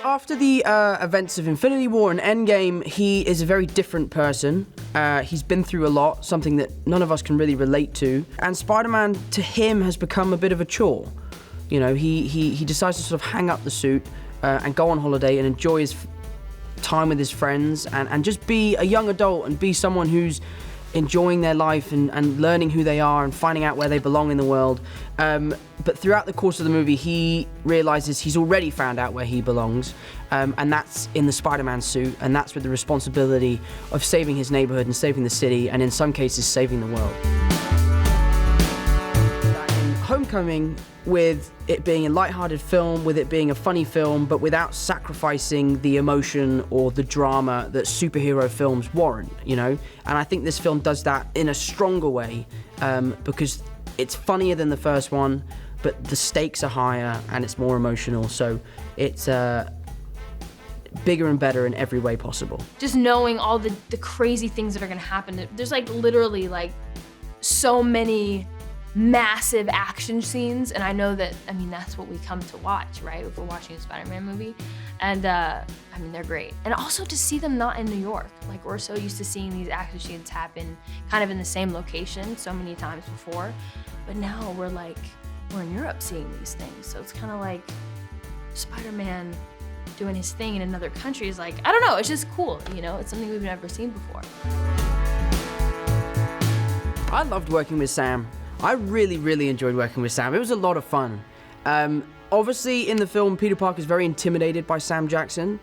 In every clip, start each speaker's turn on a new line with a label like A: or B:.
A: After the events of Infinity War and Endgame, he is a very different person. He's been through a lot, something that none of us can really relate to. And Spider-Man, to him, has become a bit of a chore. You know, he decides to sort of hang up the suit and go on holiday and enjoy his time with his friends and just be a young adult and be someone who's enjoying their life and learning who they are and finding out where they belong in the world. But throughout the course of the movie, he realizes he's already found out where he belongs, and that's in the Spider-Man suit, and that's with the responsibility of saving his neighborhood and saving the city, and in some cases, saving the world. In Homecoming, with it being a lighthearted film, with it being a funny film, but without sacrificing the emotion or the drama that superhero films warrant, you know? And I think this film does that in a stronger way, because it's funnier than the first one, but the stakes are higher and it's more emotional, so it's bigger and better in every way possible.
B: Just knowing all the crazy things that are gonna happen. There's like literally like so many massive action scenes, and I know that, I mean, that's what we come to watch, right? If we're watching a Spider-Man movie. And I mean, they're great. And also to see them not in New York. Like, we're so used to seeing these action scenes happen kind of in the same location so many times before. But now we're in Europe seeing these things. So it's kind of like Spider-Man doing his thing in another country is like, I don't know, it's just cool, you know? It's something we've never seen before.
A: I loved working with Sam. I really, really enjoyed working with Sam. It was a lot of fun. Obviously, in the film, Peter Parker is very intimidated by Sam Jackson.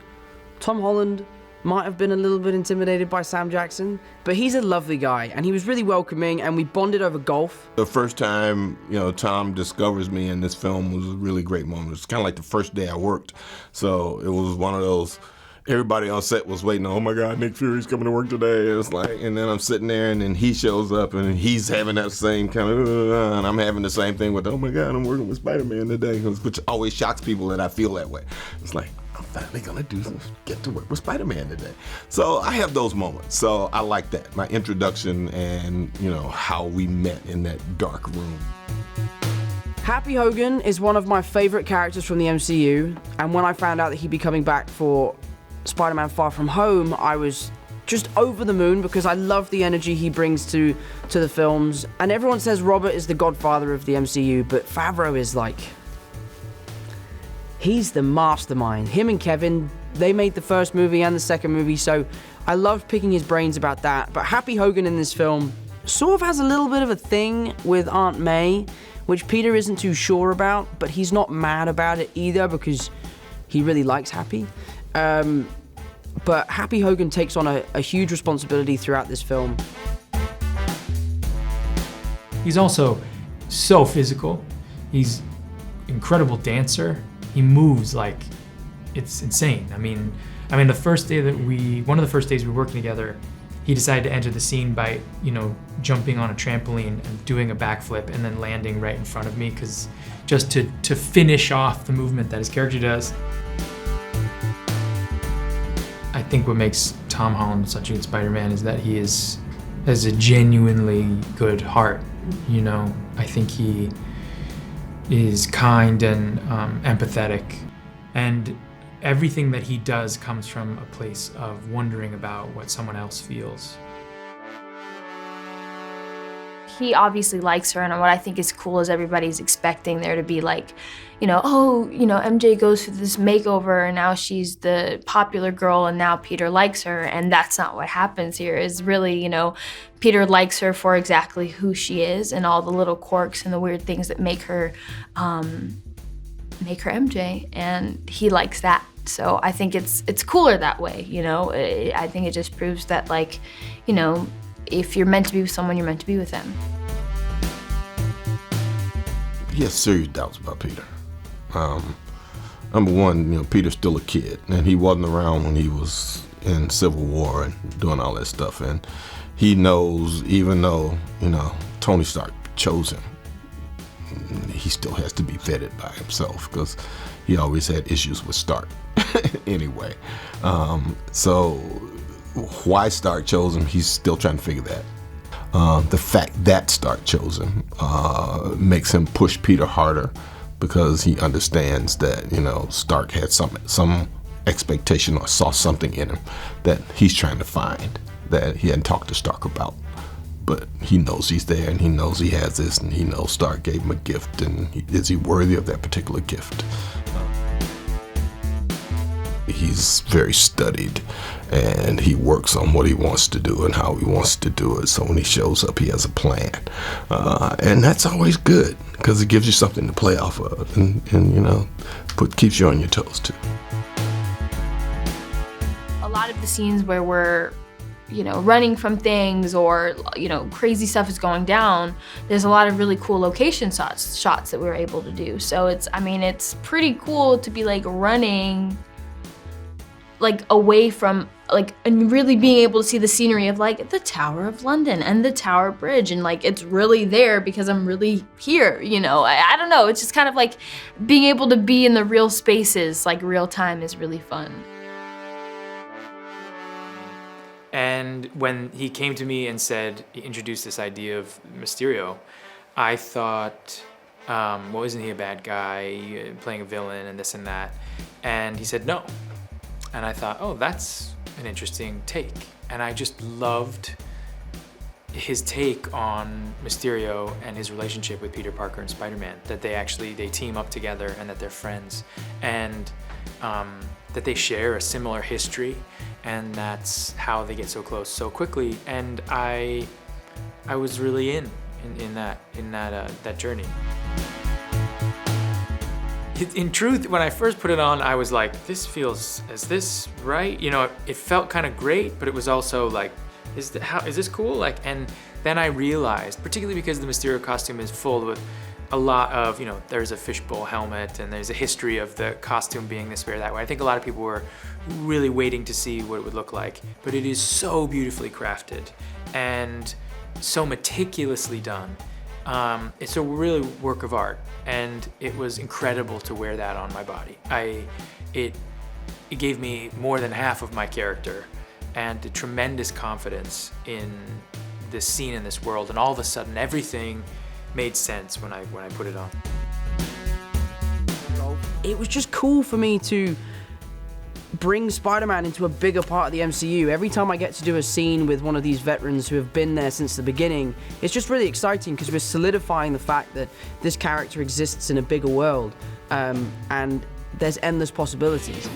A: Tom Holland might have been a little bit intimidated by Sam Jackson, but he's a lovely guy, and he was really welcoming, and we bonded over golf.
C: The first time, you know, Tom discovers me in this film was a really great moment. It's kind of like the first day I worked, so it was one of those. Everybody on set was waiting, oh my God, Nick Fury's coming to work today. It's like, and then I'm sitting there and then he shows up and he's having that same kind of, and I'm having the same thing with, oh my God, I'm working with Spider-Man today, which always shocks people that I feel that way. It's like, I'm finally gonna get to work with Spider-Man today. So I have those moments. So I like that, my introduction and, you know, how we met in that dark room.
A: Happy Hogan is one of my favorite characters from the MCU, and when I found out that he'd be coming back for Spider-Man Far From Home, I was just over the moon because I love the energy he brings to the films. And everyone says Robert is the godfather of the MCU, but Favreau is like, he's the mastermind. Him and Kevin, they made the first movie and the second movie, so I loved picking his brains about that. But Happy Hogan in this film sort of has a little bit of a thing with Aunt May, which Peter isn't too sure about, but he's not mad about it either because he really likes Happy. But Happy Hogan takes on a huge responsibility throughout this film.
D: He's also so physical. He's an incredible dancer. He moves like it's insane. I mean, the first day one of the first days we were working together, he decided to enter the scene by, you know, jumping on a trampoline and doing a backflip and then landing right in front of me, because just to finish off the movement that his character does. I think what makes Tom Holland such a good Spider-Man is that he has a genuinely good heart, you know? I think he is kind and empathetic, and everything that he does comes from a place of wondering about what someone else feels.
B: He obviously likes her, and what I think is cool is everybody's expecting there to be like, you know, oh, you know, MJ goes through this makeover and now she's the popular girl and now Peter likes her, and that's not what happens here. Is really, you know, Peter likes her for exactly who she is and all the little quirks and the weird things that make her MJ, and he likes that. So I think it's cooler that way, you know? I think it just proves that, like, you know, if you're meant to be with someone, you're meant to be with them.
C: He has serious doubts about Peter. Number one, you know, Peter's still a kid, and he wasn't around when he was in Civil War and doing all that stuff. And he knows, even though, you know, Tony Stark chose him, he still has to be vetted by himself because he always had issues with Stark anyway. So why Stark chose him, he's still trying to figure that. The fact that Stark chose him makes him push Peter harder, because he understands that, you know, Stark had some expectation or saw something in him that he's trying to find, that he hadn't talked to Stark about. But he knows he's there, and he knows he has this, and he knows Stark gave him a gift, and is he worthy of that particular gift? He's very studied, and he works on what he wants to do and how he wants to do it. So when he shows up, he has a plan, and that's always good, because it gives you something to play off of, and you know, keeps you on your toes too.
B: A lot of the scenes where we're, you know, running from things, or, you know, crazy stuff is going down, there's a lot of really cool location shots that we were able to do. So it's, I mean, it's pretty cool to be like running like away from, like, and really being able to see the scenery of like the Tower of London and the Tower Bridge, and like it's really there because I'm really here, you know. I don't know, it's just kind of like being able to be in the real spaces, like real time, is really fun.
D: And when he came to me and said, he introduced this idea of Mysterio, I thought, well, isn't he a bad guy playing a villain and this and that? And he said no. And I thought, oh, that's an interesting take. And I just loved his take on Mysterio and his relationship with Peter Parker and Spider-Man, that they team up together and that they're friends, and that they share a similar history, and that's how they get so close so quickly. And I was really in that journey. In truth, when I first put it on, I was like, is this right? You know, it felt kind of great, but it was also like, is this cool? Like, and then I realized, particularly because the Mysterio costume is full with a lot of, you know, there's a fishbowl helmet and there's a history of the costume being this way or that way. I think a lot of people were really waiting to see what it would look like, but it is so beautifully crafted and so meticulously done. It's a really work of art, and it was incredible to wear that on my body. It gave me more than half of my character and a tremendous confidence in this scene in this world, and all of a sudden everything made sense when I put it on.
A: It was just cool for me to bring Spider-Man into a bigger part of the MCU. Every time I get to do a scene with one of these veterans who have been there since the beginning, it's just really exciting because we're solidifying the fact that this character exists in a bigger world, and there's endless possibilities.